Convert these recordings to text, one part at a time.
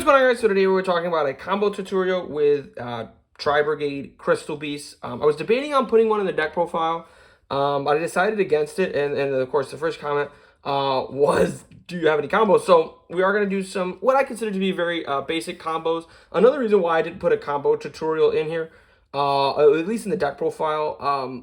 what's going on, guys? So today we're talking about a combo tutorial with Tri-Brigade Crystal Beast. I was debating on putting one in the deck profile, but I decided against it, and of course the first comment was, do you have any combos? So we are going to do some, what I consider to be very basic combos. Another reason why I didn't put a combo tutorial in here, at least in the deck profile,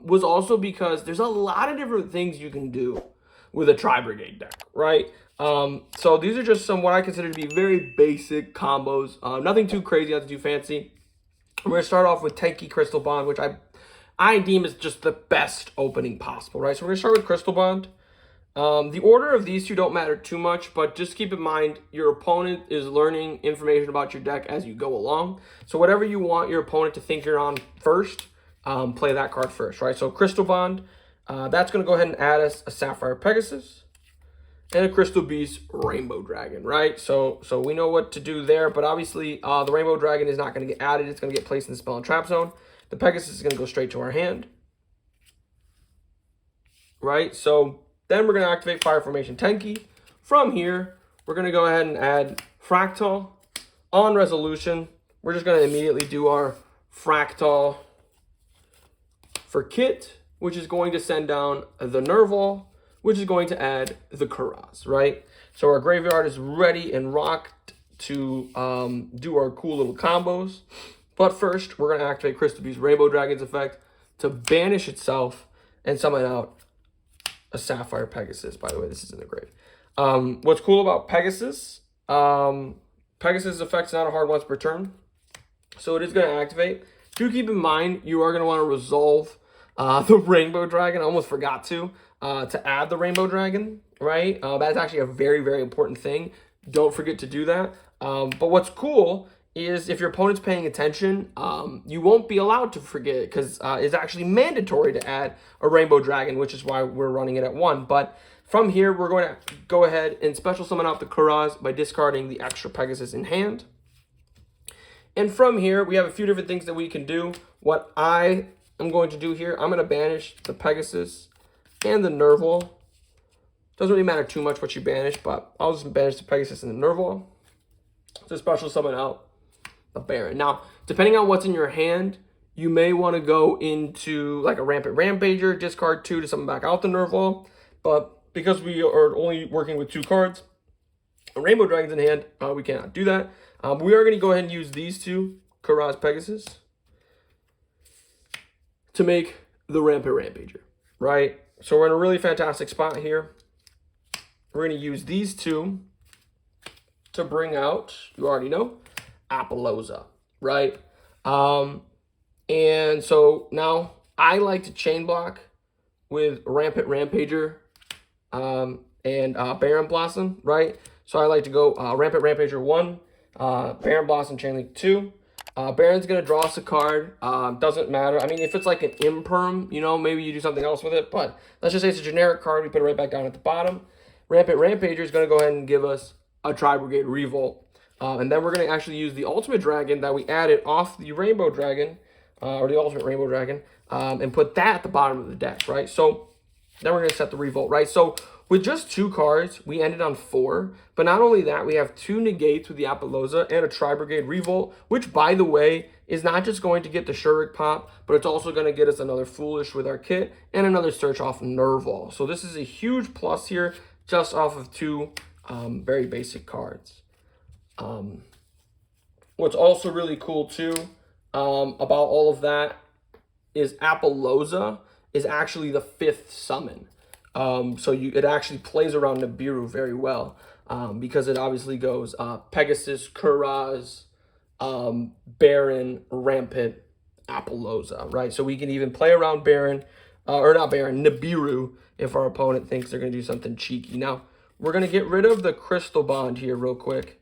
was also because there's a lot of different things you can do with a Tri-Brigade deck, right? So these are just some what I consider to be very basic combos. Nothing too crazy, nothing too fancy. We're going to start off with Tanky Crystal Bond, which I deem is just the best opening possible, right? So we're going to start with Crystal Bond. The order of these two don't matter too much, but just keep in mind your opponent is learning information about your deck as you go along. So whatever you want your opponent to think you're on first, play that card first, right? So Crystal Bond, that's going to go ahead and add us a Sapphire Pegasus and a Crystal Beast Rainbow Dragon, right? So we know what to do there, but obviously the Rainbow Dragon is not going to get added. It's going to get placed in the Spell and Trap Zone. The Pegasus is going to go straight to our hand, right? So then we're going to activate Fire Formation Tenki. From here, we're going to go ahead and add Fractal. On resolution, we're just going to immediately do our Fractal for Kit, which is going to send down the Nerval, which is going to add the Kuraz, right? So our graveyard is ready and rocked to do our cool little combos. But first, we're going to activate Crystal Beast Rainbow Dragon's effect to banish itself and summon out a Sapphire Pegasus. By the way, this is in the grave. What's cool about Pegasus, Pegasus effect's not a hard once per turn, so it is going to activate. Do keep in mind, you are going to want to resolve the Rainbow Dragon. I almost forgot to add the Rainbow Dragon, right? That's actually a very, very important thing. Don't forget to do that. But what's cool is if your opponent's paying attention, you won't be allowed to forget it because it's actually mandatory to add a Rainbow Dragon, which is why we're running it at 1. But from here, we're going to go ahead and special summon out the Kuraz by discarding the extra Pegasus in hand. And from here, we have a few different things that we can do. What I am going to do here, I'm going to banish the Pegasus and the Nerval. Doesn't really matter too much what you banish, but I'll just banish the Pegasus and the Nerval to special summon out the Baron. Now, depending on what's in your hand, you may want to go into like a Rampant Rampager, discard 2 to summon back out the Nerval. But because we are only working with 2 cards, a Rainbow Dragon's in hand, we cannot do that. We are going to go ahead and use these 2, Kuraz Pegasus, to make the Rampant Rampager, right? So we're in a really fantastic spot here. We're going to use these 2 to bring out, you already know, Apollousa, right? And so now I like to chain block with Rampant Rampager and Baron Blossom, right? So I like to go Rampant Rampager 1, Baron Blossom Chain Link 2. Baron's going to draw us a card. Doesn't matter. I mean, if it's like an Imperm, you know, maybe you do something else with it. But let's just say it's a generic card. We put it right back down at the bottom. Rampant Rampager is going to go ahead and give us a Tri-Brigade Revolt. And then we're going to actually use the Ultimate Dragon that we added off the Rainbow Dragon, or the Ultimate Rainbow Dragon, and put that at the bottom of the deck, right? So then we're going to set the Revolt, right? So with just 2 cards, we ended on 4. But not only that, we have 2 negates with the Apollousa and a Tri-Brigade Revolt, which, by the way, is not just going to get the Shurik pop, but it's also going to get us another Foolish with our kit and another Search off Nerval. So this is a huge plus here, just off of 2 very basic cards. What's also really cool, too, about all of that is Apollousa is actually the 5th summon. So it actually plays around Nibiru very well because it obviously goes Pegasus, Kuraz, Baron, Rampant, Apollousa, right? So we can even play around Baron, or not Baron, Nibiru, if our opponent thinks they're going to do something cheeky. Now, we're going to get rid of the Crystal Bond here real quick.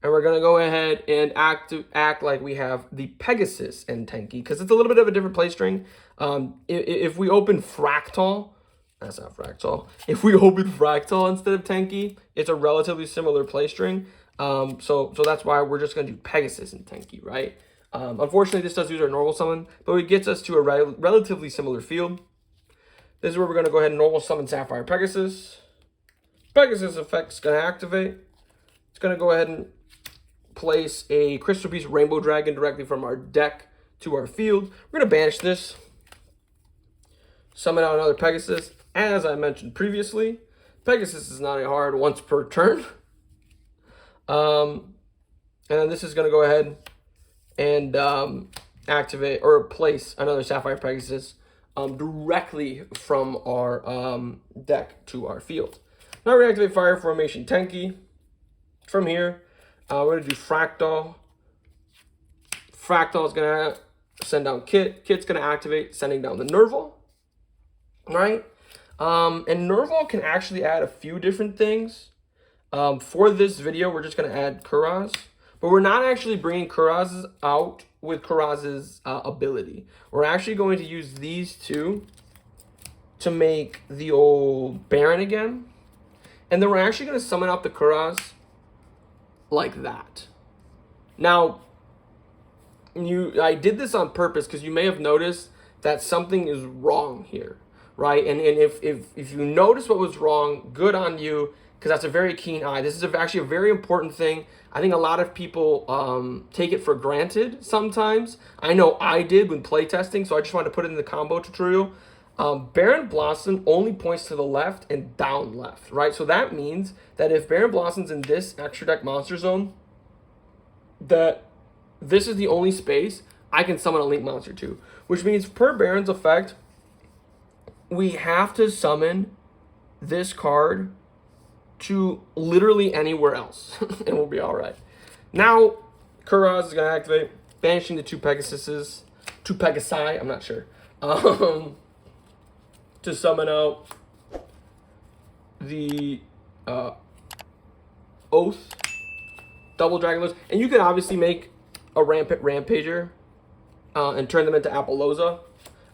And we're going to go ahead and act like we have the Pegasus and Tenki, because it's a little bit of a different play string. If we open Fractal, that's not Fractal. If we open Fractal instead of Tenki, it's a relatively similar play string. So that's why we're just going to do Pegasus and Tenki, right? Unfortunately, this does use our normal summon, but it gets us to a relatively similar field. This is where we're going to go ahead and normal summon Sapphire Pegasus. Pegasus effect's going to activate. It's going to go ahead and place a Crystal Beast Rainbow Dragon directly from our deck to our field. We're going to banish this, summon out another Pegasus. As I mentioned previously, Pegasus is not a hard once per turn. And then this is going to go ahead and activate or place another Sapphire Pegasus directly from our deck to our field. Now we're going to activate Fire Formation Tenki. From here, we're going to do Fractal. Fractal is going to send down Kit. Kit's going to activate, sending down the Nerval. Right? And Nerval can actually add a few different things. For this video, we're just going to add Kuraz. But we're not actually bringing Kuraz out with Kuraz's ability. We're actually going to use these two to make the old Baron again. And then we're actually going to summon out the Kuraz like that. Now, I did this on purpose because you may have noticed that something is wrong here, right? And if you notice what was wrong, good on you, because that's a very keen eye. This is actually a very important thing. I think a lot of people take it for granted sometimes. I know I did when playtesting, so I just wanted to put it in the combo tutorial. Baron Blossom only points to the left and down left, right? So that means that if Baron Blossom's in this extra deck monster zone, that this is the only space I can summon a Link monster to, which means per Baron's effect, we have to summon this card to literally anywhere else, and we'll be all right. Now, Kuraz is going to activate, banishing the two Pegasi, I'm not sure, to summon out the Oath, double Dragonless, and you can obviously make a Rampant Rampager and turn them into Apollousa.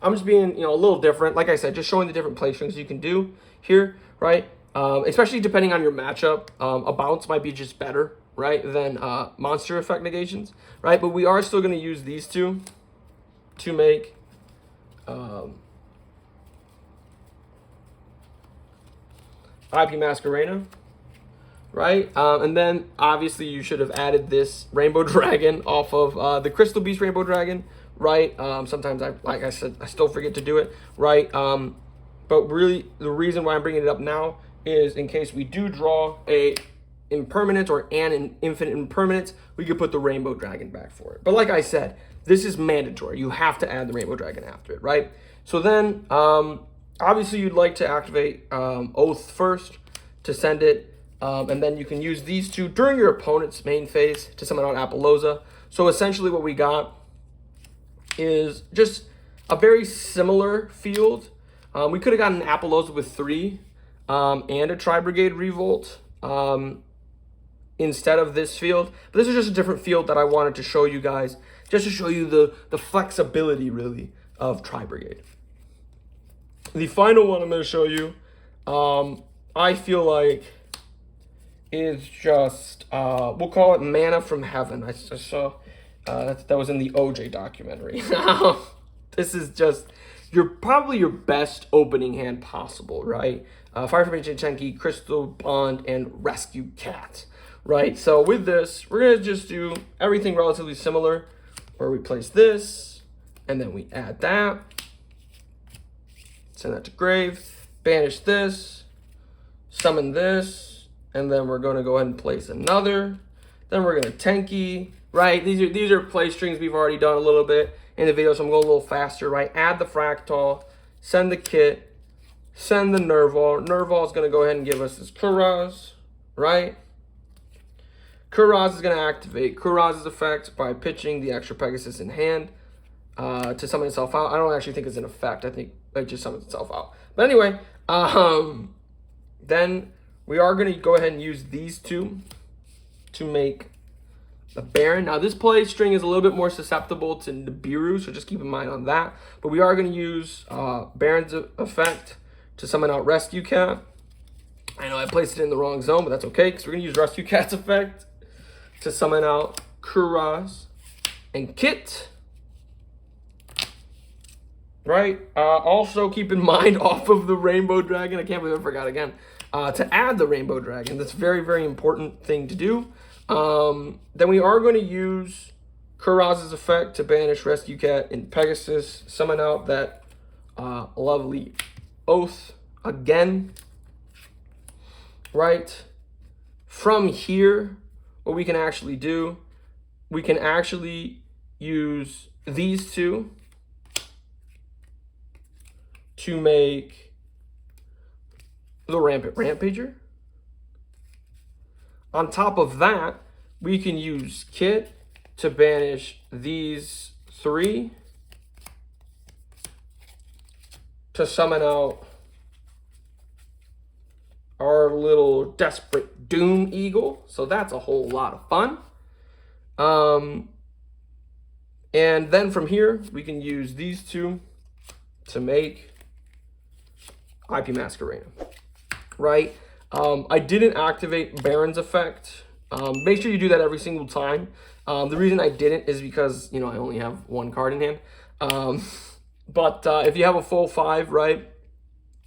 I'm just being, a little different. Like I said, just showing the different play strings you can do here, right? Especially depending on your matchup, a bounce might be just better, right, than monster effect negations, right? But we are still going to use these two to make IP Masquerena, right? And then obviously you should have added this Rainbow Dragon off of the Crystal Beast Rainbow Dragon, right? Sometimes like I said, I still forget to do it, right? But really the reason why I'm bringing it up now is in case we do draw a impermanence or an infinite impermanence, we could put the Rainbow Dragon back for it. But like I said, this is mandatory. You have to add the Rainbow Dragon after it, right? So then, obviously you'd like to activate Oath first to send it, and then you can use these two during your opponent's main phase to summon out Apollousa. So essentially what we got is just a very similar field. We could have gotten an Apollousa with 3, and a Tri-Brigade Revolt instead of this field. But this is just a different field that I wanted to show you guys, just to show you the flexibility, really, of Tri-Brigade. The final one I'm going to show you, I feel like, is just, we'll call it Mana from Heaven. I saw that was in the OJ documentary. This is just probably your best opening hand possible, right? Fire Formation Tenki, Crystal Bond, and Rescue Cat, right? So with this, we're going to just do everything relatively similar, where we place this, and then we add that, send that to grave, banish this, summon this, and then we're going to go ahead and place another. Then we're going to Tenki, right? These are play strings we've already done a little bit in the video, so I'm going a little faster, right? Add the Fractal, send the Kit, send the Nerval. Nerval is going to go ahead and give us this Kuraz, right? Kuraz is going to activate Kuraz's effect by pitching the extra Pegasus in hand to summon itself out. I don't actually think it's an effect. I think it just summons itself out. But anyway, then we are going to go ahead and use these two to make the Baron. Now, this play string is a little bit more susceptible to Nibiru, so just keep in mind on that. But we are going to use Baron's effect to summon out Rescue Cat. I know I placed it in the wrong zone, but that's okay, because we're going to use Rescue Cat's effect to summon out Kuraz and Kit. Right? Also, keep in mind, off of the Rainbow Dragon, I can't believe I forgot again, to add the Rainbow Dragon. That's a very, very important thing to do. Then we are going to use Kuraz's effect to banish Rescue Cat and Pegasus. Summon out that lovely Oath again. Right? From here, what we can actually do, we can actually use these two to make the Rampant Rampager. On top of that, we can use Kit to banish these three to summon out our little Desperate Doom Eagle. So that's a whole lot of fun. And then from here, we can use these two to make IP Masquerade, right? I didn't activate Baron's effect. Make sure you do that every single time. The reason I didn't is because, you know, I only have one card in hand. But if you have a full 5, right,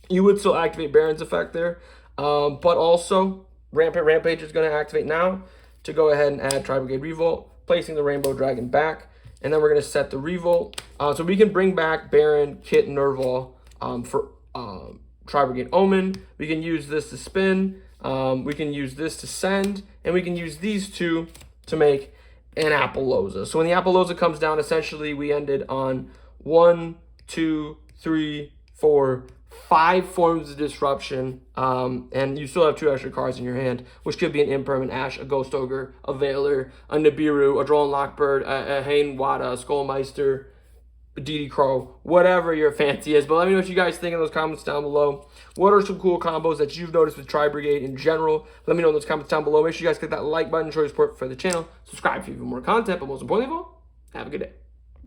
you would still activate Baron's effect there. But also, Rampant Rampage is going to activate now to go ahead and add Tri-Brigade Revolt, placing the Rainbow Dragon back. And then we're going to set the Revolt. So we can bring back Baron, Kit, and Nerval for Tri-Brigade Omen. We can use this to spin. We can use this to send. And we can use these two to make an Appaloosa. So when the Appaloosa comes down, essentially we ended on 1, 2, 3, 4, 5 forms of disruption, and you still have 2 extra cards in your hand, which could be an Impermanent Ash, a Ghost Ogre, a Veiler, a Nibiru, a Droll Lockbird, a Hain Wada, a Skullmeister, a DD Crow, whatever your fancy is. But let me know what you guys think in those comments down below. What are some cool combos that you've noticed with Tri-Brigade in general? Let me know in those comments down below. Make sure you guys click that like button, show your support for the channel, subscribe for even more content, but most importantly of all, have a good day.